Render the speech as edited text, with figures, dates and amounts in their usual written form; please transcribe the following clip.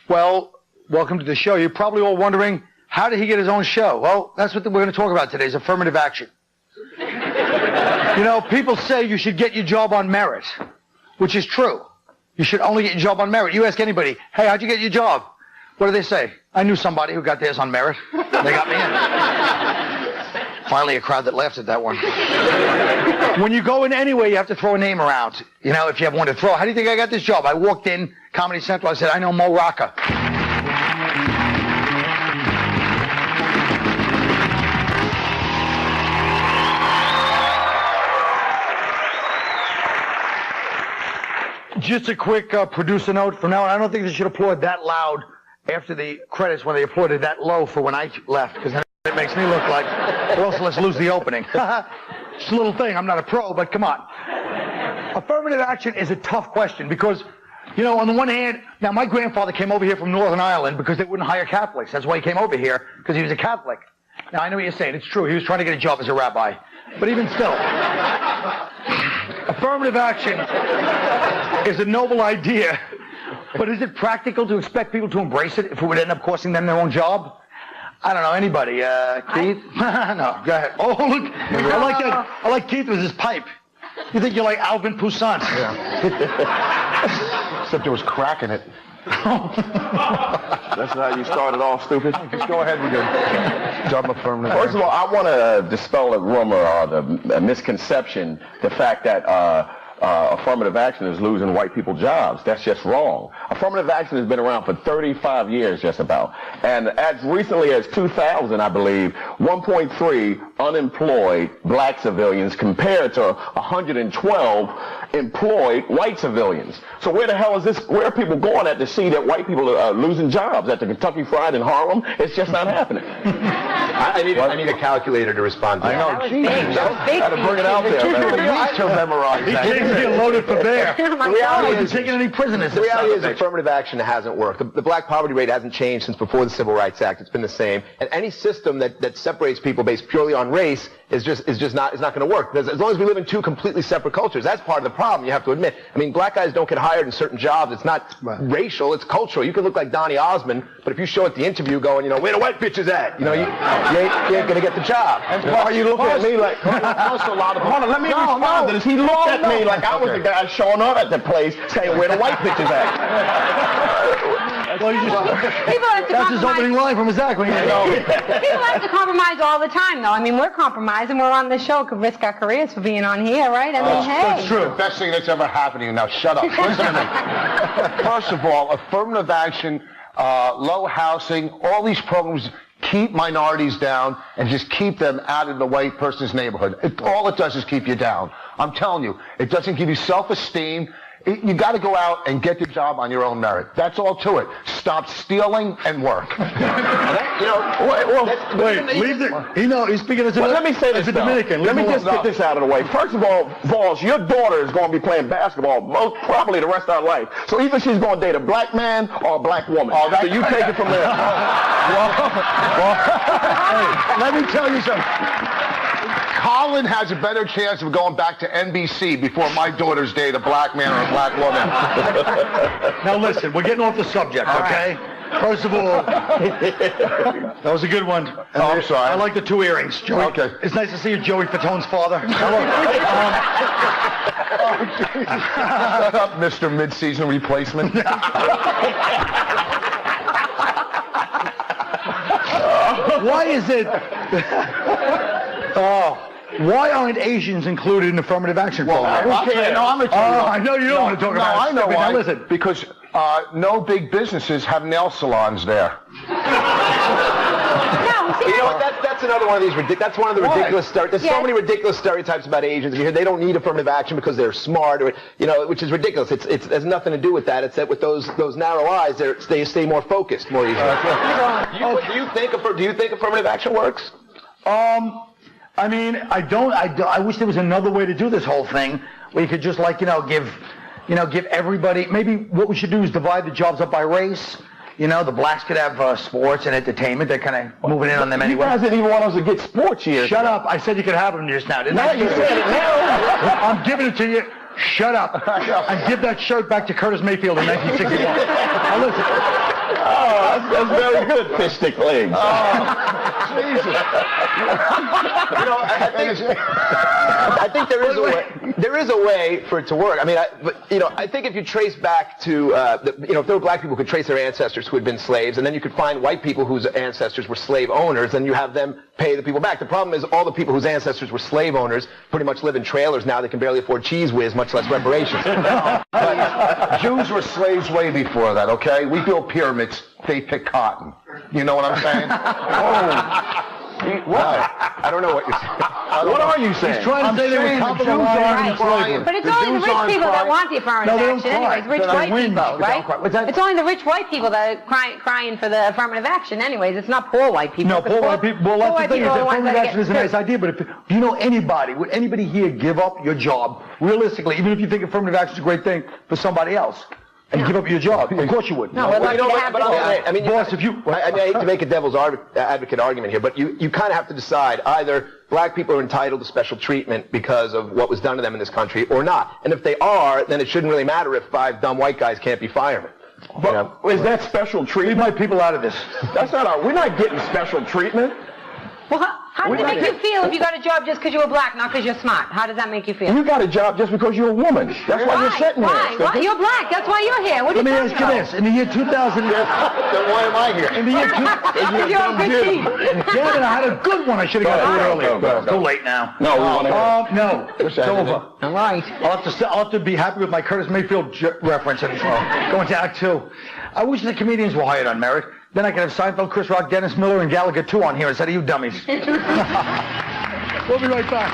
Well, welcome to the show. You're probably all wondering, how did he get his own show? Well, that's what we're going to talk about today, is affirmative action. You know, people say you should get your job on merit, which is true. You should only get your job on merit. You ask anybody, hey, how'd you get your job? What do they say? I knew somebody who got theirs on merit. They got me in. Finally, a crowd that laughed at that one. When you go in anywhere, you have to throw a name around. You know, if you have one to throw. How do you think I got this job? I walked in Comedy Central. I said, I know Mo Rocca. Just a quick producer note from now on. I don't think they should applaud that loud after the credits when they applauded that low for when I left, because then it makes me look like, or else let's lose the opening. It's a little thing. I'm not a pro, but come on. Affirmative action is a tough question because, you know, on the one hand, now my grandfather came over here from Northern Ireland because they wouldn't hire Catholics. That's why he came over here, because he was a Catholic. Now, I know what you're saying. It's true. He was trying to get a job as a rabbi. But even still, affirmative action is a noble idea, but is it practical to expect people to embrace it if it would end up costing them their own job? I don't know. Anybody? Keith? No, go ahead. Oh, look. I like that. I like Keith with his pipe. You think you're like Alvin Poussin? Yeah. Except it was crack in it. That's how you started off, stupid. Just go ahead with your job affirmative. First of all, I want to dispel a rumor or the misconception, the fact that affirmative action is losing white people jobs. That's just wrong. Affirmative action has been around for 35 years, just about. And as recently as 2000, I believe, 1.3 unemployed black civilians compared to 112 employed white civilians. So where the hell is this? Where are people going at to see that white people are losing jobs at the Kentucky Fried in Harlem? It's just not happening. I need a calculator to respond to that. I know. Geez, got to bring it out there, man. You need to memorize that. He's getting loaded for bear. The reality is, taking any prisoners. The reality is affirmative action hasn't worked. The black poverty rate hasn't changed since before the Civil Rights Act. It's been the same. And any system that separates people based purely on race is just not going to work. Because as long as we live in two completely separate cultures, that's part of the problem, you have to admit. I mean, black guys don't get hired in certain jobs. It's not racial, it's cultural. You can look like Donny Osmond, but if you show at the interview going, you know, where the white bitches at? You know, you ain't going to get the job. And why are you looking at me like, hold on, let me respond to this. He looked at me like I was the guy showing up at the place saying where the white bitches at. Well, that's his opening line from his act. People have to compromise all the time, though. I mean, we're compromising. We're on the show. Could risk our careers for being on here, right? I mean, hey. That's true. The best thing that's ever happened to you. Now, shut up. Listen to me. First of all, affirmative action, low housing, all these programs keep minorities down and just keep them out of the white person's neighborhood. All it does is keep you down. I'm telling you, it doesn't give you self-esteem. You got to go out and get the job on your own merit. That's all to it. Stop stealing and work. Wait, leave the. He's speaking as a. Well, let me say this, Dominican. Let me just get this out of the way. First of all, Vols, your daughter is going to be playing basketball most probably the rest of her life. So either she's going to date a black man or a black woman. Oh, so you take it from there. Hey, let me tell you something. Colin has a better chance of going back to NBC before my daughter's date a black man or a black woman. Now listen, we're getting off the subject, okay? First of all, that was a good one. I'm sorry. I like the two earrings, Joey. Okay. It's nice to see you, Joey Fatone's father. Hello. Shut up, Mr. Mid-Season Replacement. Why is it... why aren't Asians included in affirmative action programs? I know you don't want to talk about it. I know why. Now listen. Because no big businesses have nail salons there. You know what? That's another one of these. That's one of the ridiculous. There's so many ridiculous stereotypes about Asians. You hear they don't need affirmative action because they're smart, or which is ridiculous. It has nothing to do with that. It's that with those narrow eyes, they stay more focused, more easily. Do you think affirmative action works? I mean, I don't. I wish there was another way to do this whole thing where you could just give everybody. Maybe what we should do is divide the jobs up by race. The blacks could have sports and entertainment. They're kind of moving in on them anyway. You guys didn't even want us to get sports here. Shut up. I said you could have them just now, didn't I? You said it now. I'm giving it to you. Shut up. And give that shirt back to Curtis Mayfield in 1961. Now listen. Oh, that's very good, fish stick legs. Jesus. I think there is a way. There is a way for it to work. I mean, I think if you trace back to, if there were black people who could trace their ancestors who had been slaves, and then you could find white people whose ancestors were slave owners, then you have them pay the people back. The problem is all the people whose ancestors were slave owners pretty much live in trailers now. They can barely afford Cheese Whiz, much less reparations. But Jews were slaves way before that, okay? We built pyramids. They pick cotton. You know what I'm saying? What? I don't know what you're saying. What are you saying? He's trying to say they were top of the line in slavery. But it's only the rich people that want the affirmative action anyways. Rich white people, right? It's only the rich white people that are crying for the affirmative action anyways. It's not poor white people. No, poor white people. Well, that's the thing. Is affirmative action is a nice idea, but if you know anybody, would anybody here give up your job, realistically, even if you think affirmative action is a great thing for somebody else? And give up your job. Of course you would. No, we're lucky to have I mean, boss, if you... I hate to make a devil's advocate argument here, but you kind of have to decide either black people are entitled to special treatment because of what was done to them in this country or not. And if they are, then it shouldn't really matter if 5 dumb white guys can't be firemen. But is that special treatment? Leave my people out of this. That's not we're not getting special treatment. Well, how does it make you feel if you got a job just because you were black, not because you're smart? How does that make you feel? You got a job just because you're a woman. That's why you're sitting Why? here. Why? You're black. That's why you're here. What are Let me you ask talking you about? this. In the year 2000... Then why am I here? In the year Because you're on good team. Damn it, I had a good one. I should have got to it earlier. It's too late now. No, we want to No, it's over. All right. I'll have to be happy with my Curtis Mayfield reference and go into Act 2. I wish the comedians were hired on merit. Then I could have Seinfeld, Chris Rock, Dennis Miller, and Gallagher 2 on here instead of you dummies. We'll be right back.